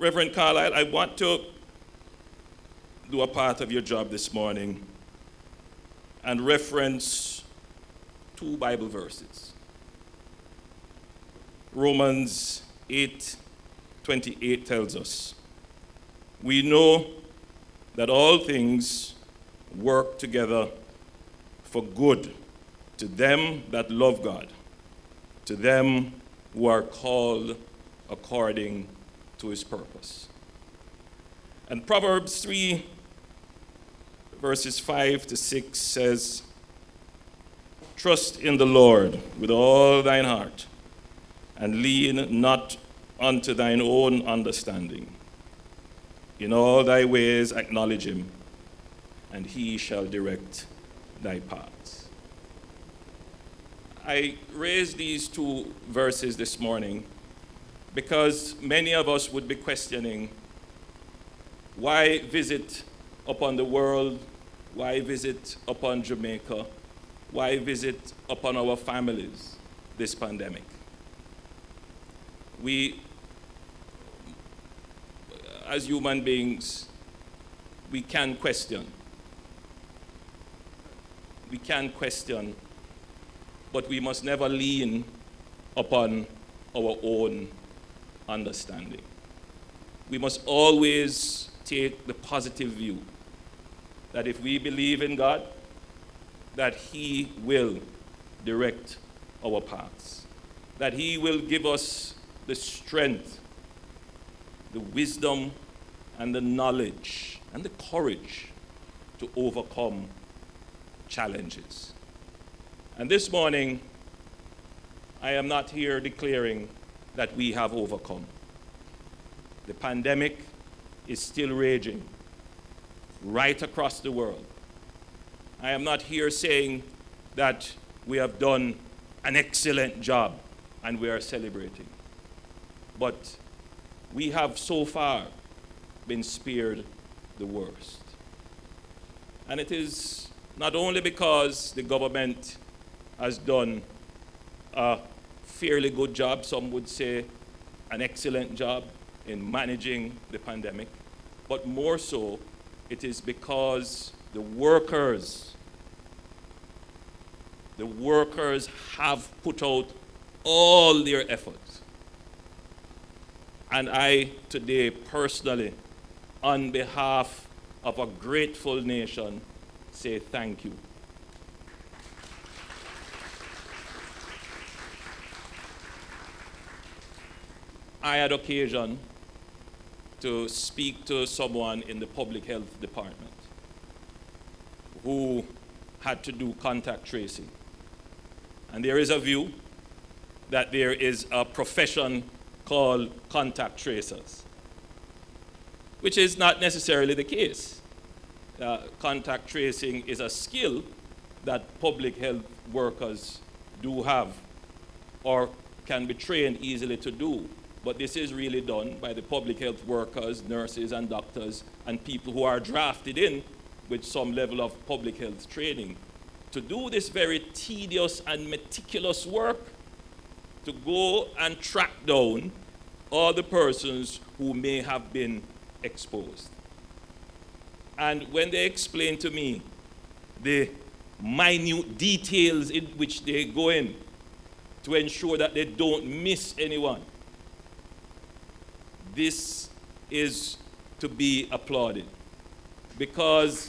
Reverend Carlyle, I want to do a part of your job this morning and reference 2 Bible verses. Romans 8:28 tells us, "We know that all things work together for good to them that love God, to them who are called according to his purpose." And Proverbs 3, verses 5 to 6 says, "Trust in the Lord with all thine heart, and lean not unto thine own understanding. In all thy ways acknowledge him, and he shall direct thy paths." I raised these 2 verses this morning because many of us would be questioning, why visit upon the world? Why visit upon Jamaica? Why visit upon our families this pandemic? We, as human beings, we can question. We can question, but we must never lean upon our own understanding. We must always take the positive view that if we believe in God, that he will direct our paths, that he will give us the strength, the wisdom, and the knowledge, and the courage to overcome challenges. And this morning, I am not here declaring that we have overcome. The pandemic is still raging right across the world. I am not here saying that we have done an excellent job and we are celebrating. But we have so far been spared the worst. And it is not only because the government has done a fairly good job, some would say an excellent job in managing the pandemic, but more so, it is because the workers have put out all their efforts. And I today personally, on behalf of a grateful nation, say thank you. I had occasion to speak to someone in the public health department who had to do contact tracing. And there is a view that there is a profession called contact tracers, which is not necessarily the case. Contact tracing is a skill that public health workers do have or can be trained easily to do. But this is really done by the public health workers, nurses and doctors, and people who are drafted in with some level of public health training to do this very tedious and meticulous work to go and track down all the persons who may have been exposed. And when they explain to me the minute details in which they go in to ensure that they don't miss anyone, this is to be applauded, because,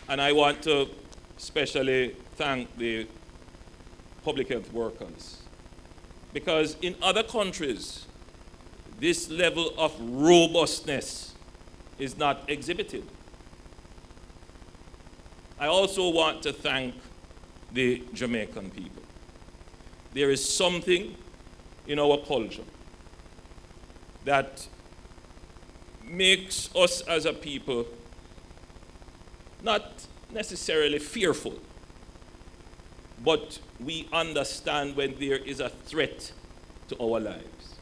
and I want to especially thank the public health workers, because in other countries, this level of robustness is not exhibited. I also want to thank the Jamaican people. There is something in our culture that makes us as a people not necessarily fearful, but we understand when there is a threat to our lives.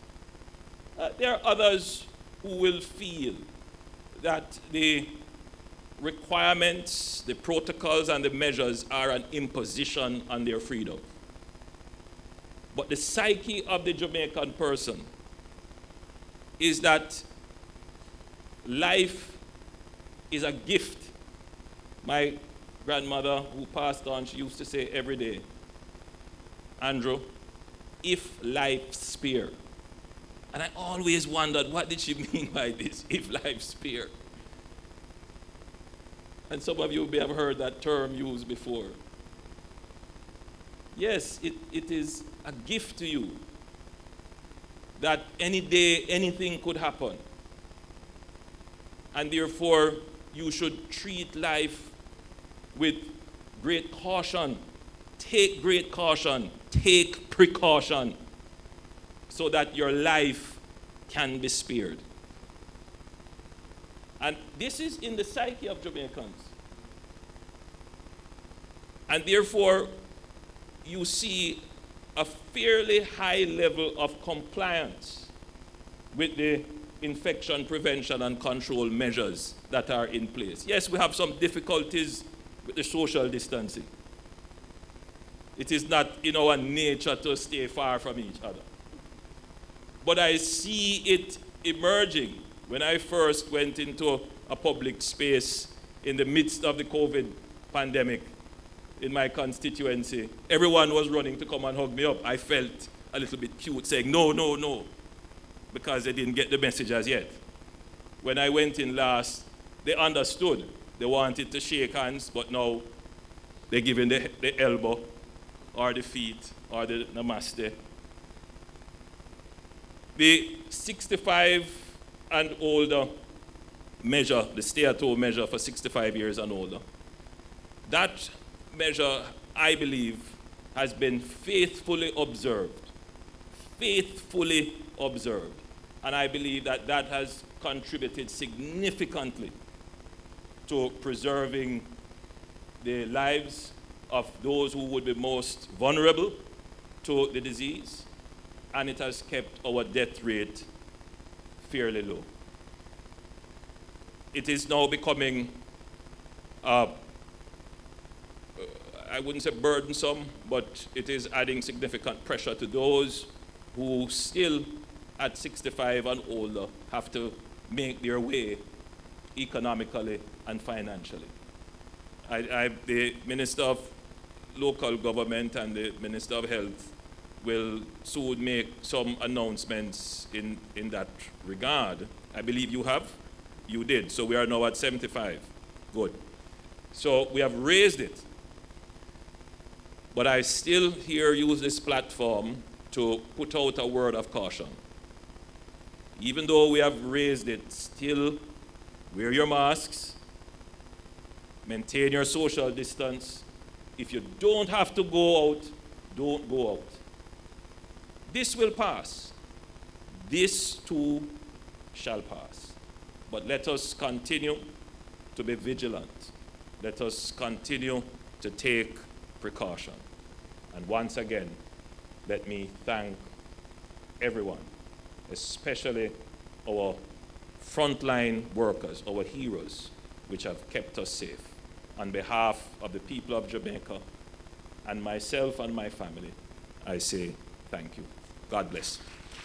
There are others who will feel that the requirements, the protocols, and the measures are an imposition on their freedom. But the psyche of the Jamaican person is that life is a gift. My grandmother, who passed on, she used to say every day, Andrew, if life spare. And I always wondered, what did she mean by this, if life spare? And some of you may have heard that term used before. Yes, it is a gift to you that any day anything could happen. And therefore, you should treat life with great caution. Take great caution. Take precaution so that your life can be spared. And this is in the psyche of Jamaicans. And therefore, you see a fairly high level of compliance with the infection prevention and control measures that are in place. Yes, we have some difficulties with the social distancing. It is not in our nature to stay far from each other. But I see it emerging. When I first went into a public space in the midst of the COVID pandemic in my constituency, everyone was running to come and hug me up. I felt a little bit cute saying, no, no, no, because they didn't get the message as yet. When I went in last, they understood. They wanted to shake hands, but now they're giving the elbow or the feet or the namaste. The 65 and older measure, the stay-at-home measure for 65 years and older, that measure, I believe, has been faithfully observed. Faithfully observed. And I believe that that has contributed significantly to preserving the lives of those who would be most vulnerable to the disease, and it has kept our death rate fairly low. It is now becoming, I wouldn't say burdensome, but it is adding significant pressure to those who still at 65 and older have to make their way economically and financially. The Minister of Local Government and the Minister of Health will soon make some announcements in that regard. I believe you have. You did. So we are now at 75. Good. So we have raised it. But I still here use this platform to put out a word of caution. Even though we have raised it, still wear your masks, maintain your social distance. If you don't have to go out, don't go out. This will pass. This too shall pass. But let us continue to be vigilant. Let us continue to take precaution. And once again, let me thank everyone, especially our frontline workers, our heroes, which have kept us safe. On behalf of the people of Jamaica and myself and my family, I say thank you. God bless.